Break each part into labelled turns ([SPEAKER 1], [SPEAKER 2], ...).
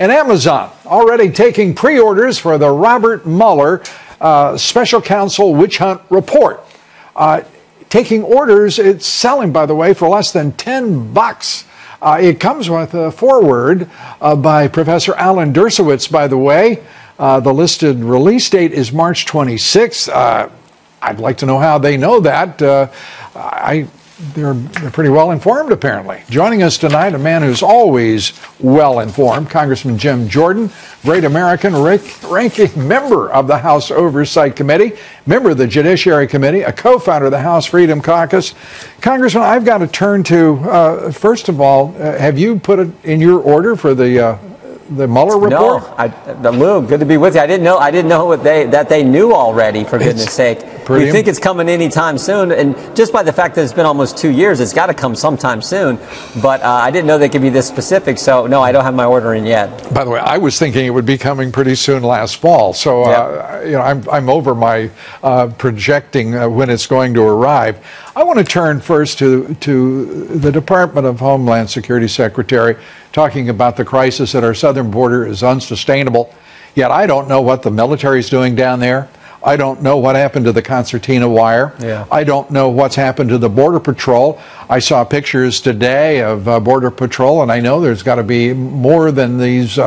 [SPEAKER 1] And Amazon already taking pre-orders for the Robert Mueller special counsel witch hunt report. Taking orders, it's selling, by the way, for less than $10. It comes with a foreword by Professor Alan Dershowitz, by the way. The listed release date is March 26th. I'd like to know how they know that. They're pretty well informed, apparently. Joining us tonight, a man who's always well informed, Congressman Jim Jordan, great American, ranking member of the House Oversight Committee, member of the Judiciary Committee, a co-founder of the House Freedom Caucus. Congressman, I've got to turn to, first of all, have you put it in your order for the Mueller report?
[SPEAKER 2] No, Lou, good to be with you. I didn't know that they knew already, for goodness sake. You think it's coming anytime soon, and just by the fact that it's been almost 2 years, it's got to come sometime soon. But I didn't know they could be this specific, so no, I don't have my order in yet.
[SPEAKER 1] By the way, I was thinking it would be coming pretty soon last fall, so you know, I'm over my projecting when it's going to arrive. I want to turn first to the Department of Homeland Security Secretary, talking about the crisis at our southern border is unsustainable. Yet I don't know what the military is doing down there. I don't know what happened to the concertina wire. I don't know what's happened to the Border Patrol. I saw pictures today of Border Patrol, and I know there's got to be more than these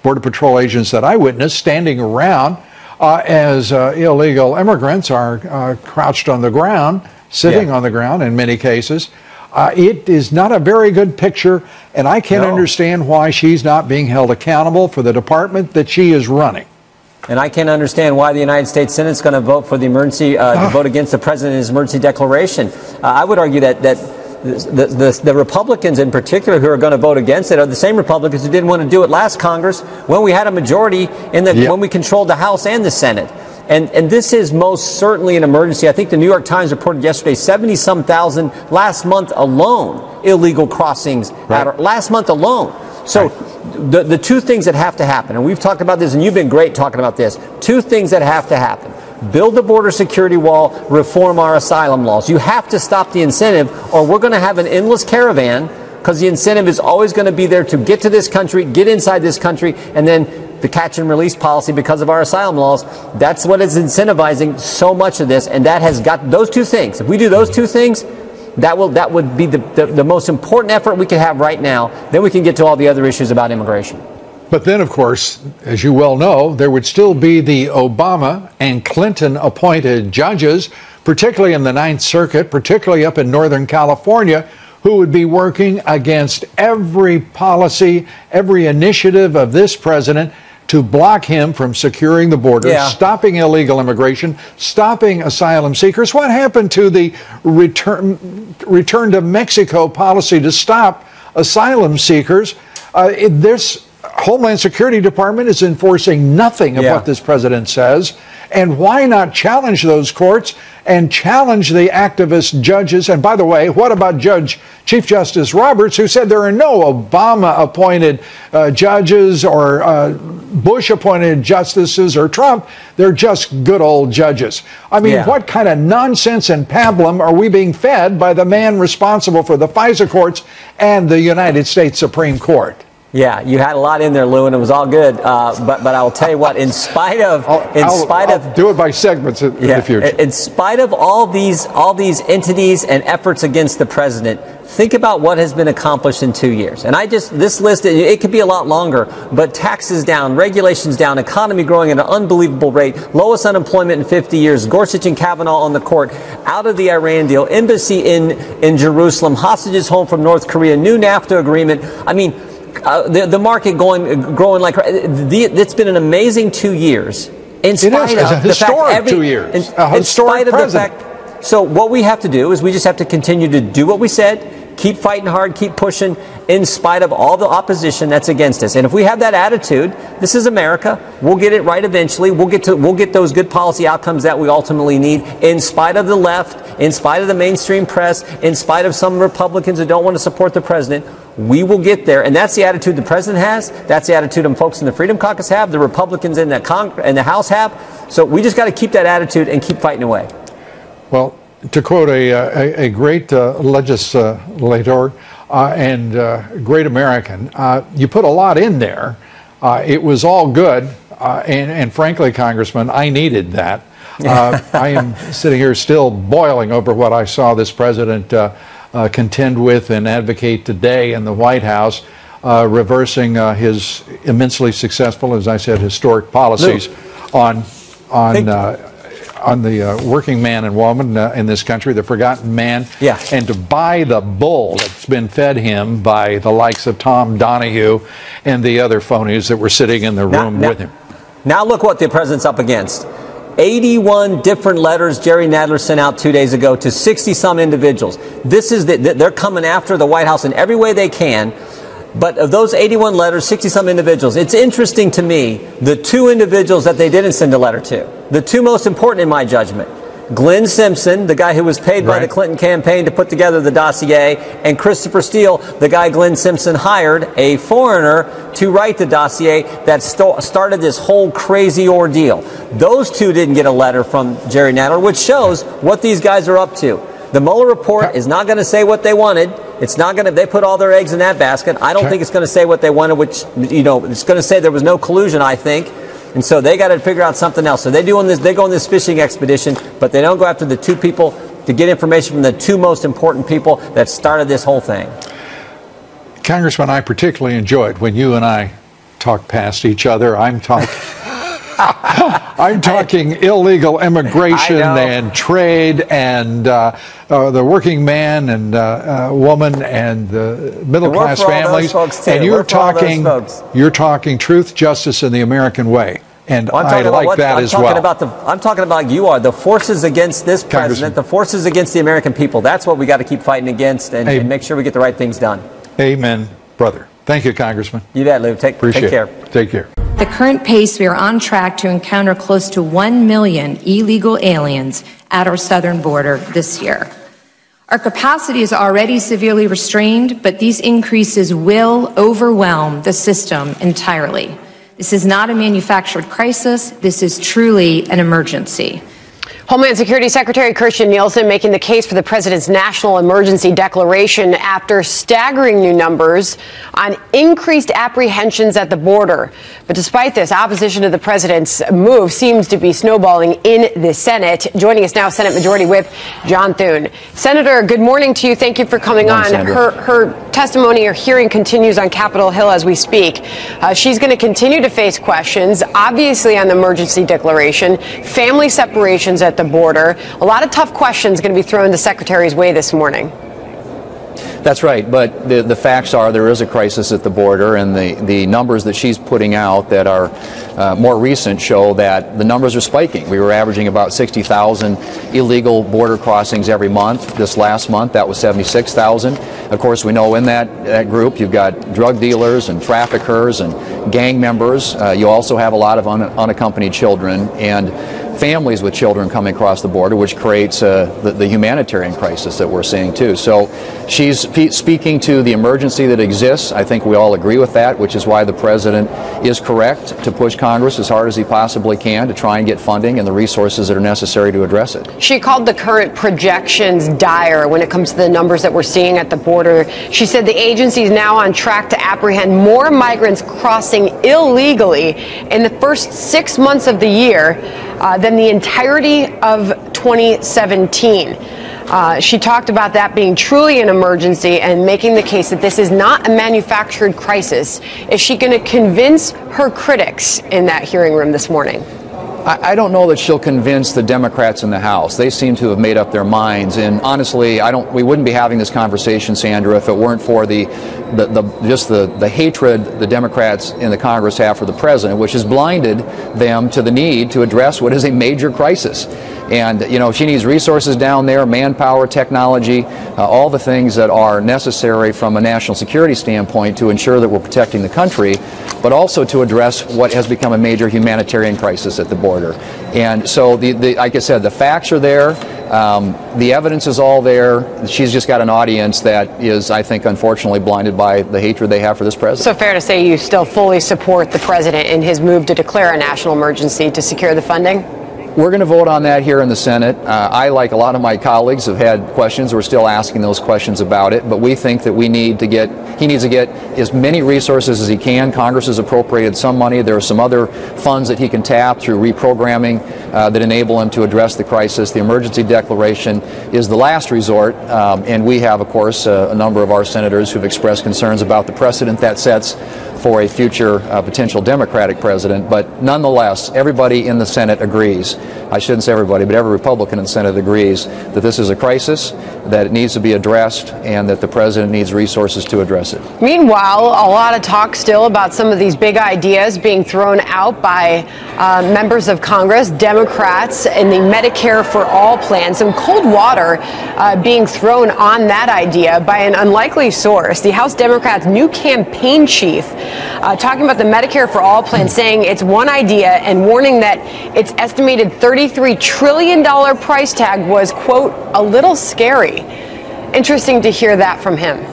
[SPEAKER 1] Border Patrol agents that I witnessed standing around as illegal immigrants are crouched on the ground, sitting on the ground in many cases. It is not a very good picture, and I can't understand why she's not being held accountable for the department that she is running.
[SPEAKER 2] And I can't understand why the United States Senate's going to vote for the emergency, vote against the president's emergency declaration. I would argue that the Republicans in particular who are going to vote against it are the same Republicans who didn't want to do it last Congress when we had a majority in when we controlled the House and the Senate. And this is most certainly an emergency. I think the New York Times reported yesterday 70-some thousand last month alone illegal crossings last month alone. So the two things that have to happen, and we've talked about this, and you've been great talking about this, two things that have to happen. Build the border security wall, reform our asylum laws. You have to stop the incentive, or we're going to have an endless caravan, because the incentive is always going to be there to get to this country, get inside this country, and then the catch and release policy because of our asylum laws. That's what is incentivizing so much of this, and that has got those two things. If we do those two things, that would be the most important effort we could have right now. Then we can get to all the other issues about immigration.
[SPEAKER 1] But then, of course, as you well know, there would still be the Obama and Clinton appointed judges, particularly in the Ninth Circuit, particularly up in Northern California, who would be working against every policy, every initiative of this president to block him from securing the border, stopping illegal immigration, stopping asylum seekers. What happened to the return to Mexico policy to stop asylum seekers? This Homeland Security Department is enforcing nothing of what this president says. And why not challenge those courts and challenge the activist judges? And by the way, what about Chief Justice Roberts, who said there are no Obama-appointed judges or Bush-appointed justices or Trump? They're just good old judges. I mean, what kind of nonsense and pablum are we being fed by the man responsible for the FISA courts and the United States Supreme Court?
[SPEAKER 2] Yeah, you had a lot in there, Lou, and it was all good. But I'll tell you what, in spite of
[SPEAKER 1] I'll do it by segments in the future.
[SPEAKER 2] In spite of all these entities and efforts against the president, think about what has been accomplished in 2 years. And this list, it could be a lot longer, but taxes down, regulations down, economy growing at an unbelievable rate, lowest unemployment in 50 years, Gorsuch and Kavanaugh on the court, out of the Iran deal, embassy in Jerusalem, hostages home from North Korea, new NAFTA agreement. I mean, the market growing like it's been an amazing 2 years. In spite of the fact,
[SPEAKER 1] 2 years.
[SPEAKER 2] In spite of the fact, so what we have to do is we just have to continue to do what we said, keep fighting hard, keep pushing, in spite of all the opposition that's against us. And if we have that attitude, this is America. We'll get it right eventually. We'll get those good policy outcomes that we ultimately need, in spite of the left, in spite of the mainstream press, in spite of some Republicans who don't want to support the president. We will get there, and that's the attitude the president has. That's the attitude them folks in the Freedom Caucus have. The Republicans in the House have. So we just got to keep that attitude and keep fighting away.
[SPEAKER 1] Well, to quote a great legislator and great American, you put a lot in there. It was all good, and frankly, Congressman, I needed that. I am sitting here still boiling over what I saw this president contend with and advocate today in the White House, reversing his immensely successful, as I said, historic policies on the working man and woman in this country, the forgotten man, and to buy the bull that's been fed him by the likes of Tom Donahue and the other phonies that were sitting in the room with him.
[SPEAKER 2] Now look what the president's up against. 81 different letters Jerry Nadler sent out 2 days ago to 60-some individuals. This is they're coming after the White House in every way they can. But of those 81 letters, 60-some individuals, it's interesting to me, the two individuals that they didn't send a letter to, the two most important in my judgment, Glenn Simpson, the guy who was paid by the Clinton campaign to put together the dossier, and Christopher Steele, the guy Glenn Simpson hired, a foreigner, to write the dossier that started this whole crazy ordeal. Those two didn't get a letter from Jerry Nadler, which shows what these guys are up to. The Mueller report is not going to say what they wanted. It's not going to, they put all their eggs in that basket. I don't think it's going to say what they wanted, which, you know, it's going to say there was no collusion, I think. And so they got to figure out something else. So they go on this fishing expedition, but they don't go after the two people to get information from the two most important people that started this whole thing.
[SPEAKER 1] Congressman, I particularly enjoyed when you and I talk past each other. I'm talking illegal immigration and trade and the working man and woman and the middle class families. And you're talking truth, justice, and the American way. And I like that as well.
[SPEAKER 2] I'm talking about you are the forces against this president, the forces against the American people. That's what we got to keep fighting against and make sure we get the right things done.
[SPEAKER 1] Amen, brother. Thank you, Congressman.
[SPEAKER 2] You bet, Lou. Take care.
[SPEAKER 1] Take care.
[SPEAKER 3] At the current pace, we are on track to encounter close to 1 million illegal aliens at our southern border this year. Our capacity is already severely restrained, but these increases will overwhelm the system entirely. This is not a manufactured crisis. This is truly an emergency.
[SPEAKER 4] Homeland Security Secretary Kirstjen Nielsen making the case for the president's national emergency declaration after staggering new numbers on increased apprehensions at the border. But despite this, opposition to the president's move seems to be snowballing in the Senate. Joining us now, Senate Majority Whip John Thune. Senator, good morning to you. Thank you for coming on. Her testimony or hearing continues on Capitol Hill as we speak. She's going to continue to face questions, obviously on the emergency declaration, family separations at the border. A lot of tough questions going to be thrown the Secretary's way this morning.
[SPEAKER 5] That's right, but the facts are there is a crisis at the border, and the numbers that she's putting out that are more recent show that the numbers are spiking. We were averaging about 60,000 illegal border crossings every month. This last month, that was 76,000. Of course, we know in that group you've got drug dealers and traffickers and gang members. You also have a lot of unaccompanied children and families with children coming across the border, which creates the humanitarian crisis that we're seeing too. So she's speaking to the emergency that exists. I think we all agree with that, which is why the president is correct to push Congress as hard as he possibly can to try and get funding and the resources that are necessary to address it.
[SPEAKER 4] She called the current projections dire when it comes to the numbers that we're seeing at the border. She said the agency is now on track to apprehend more migrants crossing illegally in the first 6 months of the year than the entirety of 2017. She talked about that being truly an emergency and making the case that this is not a manufactured crisis. Is she going to convince her critics in that hearing room this morning?
[SPEAKER 5] I don't know that she'll convince the Democrats in the House. They seem to have made up their minds, and honestly, we wouldn't be having this conversation, Sandra, if it weren't for the hatred the Democrats in the Congress have for the president, which has blinded them to the need to address what is a major crisis. And, you know, she needs resources down there, manpower, technology, all the things that are necessary from a national security standpoint to ensure that we're protecting the country, but also to address what has become a major humanitarian crisis at the border. And so, like I said, the facts are there. The evidence is all there. She's just got an audience that is, I think, unfortunately blinded by the hatred they have for this president.
[SPEAKER 4] So fair to say you still fully support the president in his move to declare a national emergency to secure the funding?
[SPEAKER 5] We're going to vote on that here in the Senate. I, like a lot of my colleagues, have had questions. We're still asking those questions about it, but we think that he needs to get as many resources as he can. Congress has appropriated some money. There are some other funds that he can tap through reprogramming that enable him to address the crisis. The emergency declaration is the last resort, and we have, of course, a number of our senators who've expressed concerns about the precedent that sets for a future potential Democratic president. But nonetheless, everybody in the Senate agrees. I shouldn't say everybody, but every Republican in the Senate agrees that this is a crisis, that it needs to be addressed, and that the president needs resources to address it.
[SPEAKER 4] Meanwhile, a lot of talk still about some of these big ideas being thrown out by members of Congress, Democrats, in the Medicare for All plan. Some cold water being thrown on that idea by an unlikely source. The House Democrats' new campaign chief talking about the Medicare for All plan, saying it's one idea and warning that its estimated $33 trillion price tag was, quote, a little scary. Interesting to hear that from him.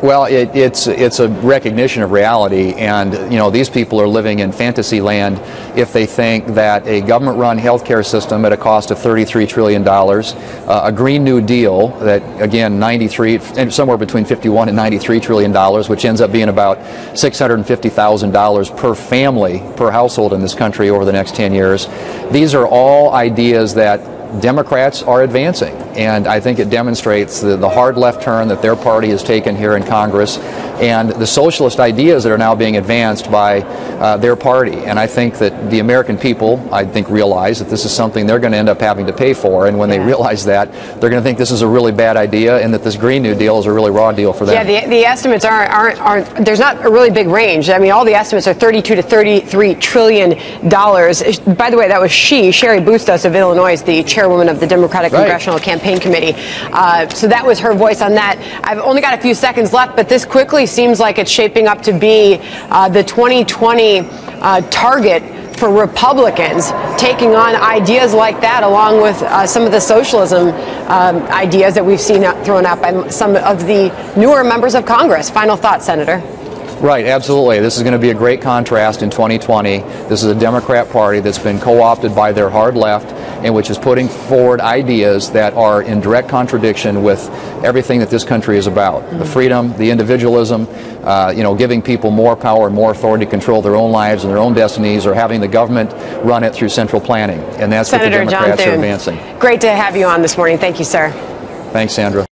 [SPEAKER 5] Well, it's a recognition of reality, and these people are living in fantasy land if they think that a government-run healthcare system at a cost of $33 trillion, a Green New Deal that, again, somewhere between $51 and $93 trillion, which ends up being about $650,000 per family, per household in this country over the next 10 years. These are all ideas that Democrats are advancing, and I think it demonstrates the hard left turn that their party has taken here in Congress and the socialist ideas that are now being advanced by their party. And I think that the American people, realize that this is something they're going to end up having to pay for, and when they realize that, they're going to think this is a really bad idea and that this Green New Deal is a really raw deal for them.
[SPEAKER 4] Yeah, the estimates aren't there's not a really big range. I mean, all the estimates are $32 to $33 trillion. By the way, that was Sherry Bustos of Illinois, the chairwoman of the Democratic Congressional Campaign Committee. So that was her voice on that. I've only got a few seconds left, but this quickly seems like it's shaping up to be the 2020 target for Republicans, taking on ideas like that, along with some of the socialism ideas that we've seen thrown out by some of the newer members of Congress. Final thoughts, Senator.
[SPEAKER 5] Right, absolutely. This is going to be a great contrast in 2020. This is a Democrat Party that's been co-opted by their hard left and which is putting forward ideas that are in direct contradiction with everything that this country is about. The freedom, the individualism, giving people more power and more authority to control their own lives and their own destinies, or having the government run it through central planning. And that's what the Democrats are advancing.
[SPEAKER 4] Great to have you on this morning. Thank you, sir.
[SPEAKER 5] Thanks, Sandra.